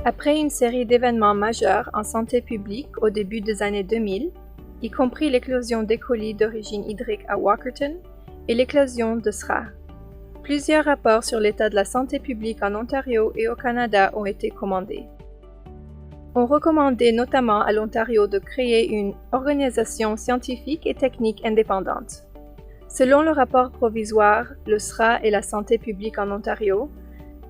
Après une série d'événements majeurs en santé publique au début des années 2000, y compris l'éclosion d'E. coli d'origine hydrique à Walkerton et l'éclosion de SRA, plusieurs rapports sur l'état de la santé publique en Ontario et au Canada ont été commandés. On recommandait notamment à l'Ontario de créer une organisation scientifique et technique indépendante. Selon le rapport provisoire Le SRA et la santé publique en Ontario,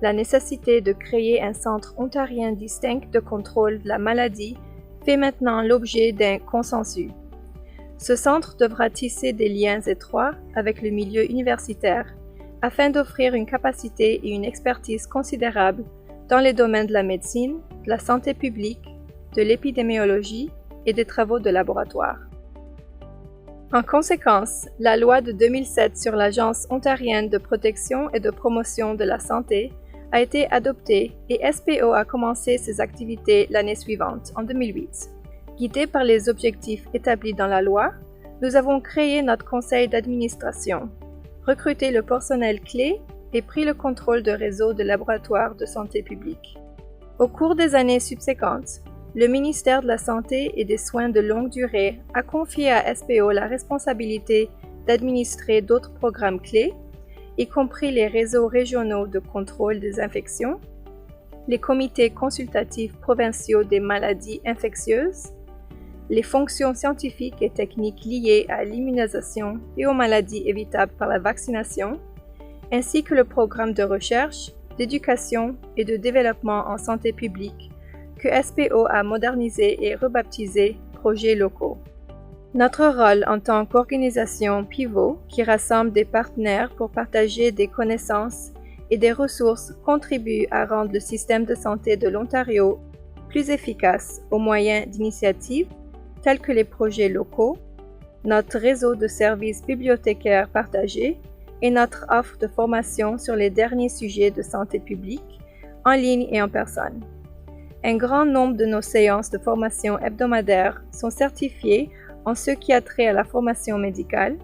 la nécessité de créer un centre ontarien distinct de contrôle de la maladie fait maintenant l'objet d'un consensus. Ce centre devra tisser des liens étroits avec le milieu universitaire afin d'offrir une capacité et une expertise considérables dans les domaines de la médecine, de la santé publique, de l'épidémiologie et des travaux de laboratoire. En conséquence, la loi de 2007 sur l'Agence ontarienne de protection et de promotion de la santé a été adoptée et SPO a commencé ses activités l'année suivante, en 2008. Guidés par les objectifs établis dans la loi, nous avons créé notre conseil d'administration, recruté le personnel clé et pris le contrôle de réseaux de laboratoires de santé publique. Au cours des années subséquentes, le ministère de la Santé et des Soins de longue durée a confié à SPO la responsabilité d'administrer d'autres programmes clés, y compris les réseaux régionaux de contrôle des infections, les comités consultatifs provinciaux des maladies infectieuses, les fonctions scientifiques et techniques liées à l'immunisation et aux maladies évitables par la vaccination, ainsi que le programme de recherche, d'éducation et de développement en santé publique que SPO a modernisé et rebaptisé Projets locaux. Notre rôle en tant qu'organisation pivot qui rassemble des partenaires pour partager des connaissances et des ressources contribue à rendre le système de santé de l'Ontario plus efficace au moyen d'initiatives telles que les projets locaux, notre réseau de services bibliothécaires partagés et notre offre de formation sur les derniers sujets de santé publique, en ligne et en personne. Un grand nombre de nos séances de formation hebdomadaires sont certifiées en ce qui a trait à la formation médicale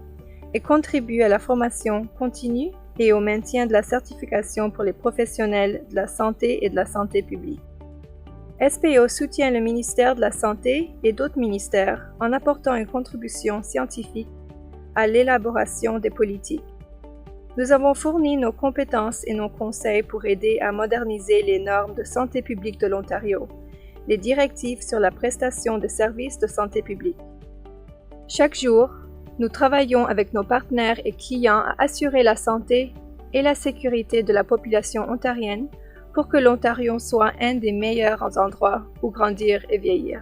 et contribuent à la formation continue et au maintien de la certification pour les professionnels de la santé et de la santé publique. SPO soutient le ministère de la Santé et d'autres ministères en apportant une contribution scientifique à l'élaboration des politiques. Nous avons fourni nos compétences et nos conseils pour aider à moderniser les normes de santé publique de l'Ontario, les directives sur la prestation de services de santé publique. Chaque jour, nous travaillons avec nos partenaires et clients à assurer la santé et la sécurité de la population ontarienne pour que l'Ontario soit un des meilleurs endroits où grandir et vieillir.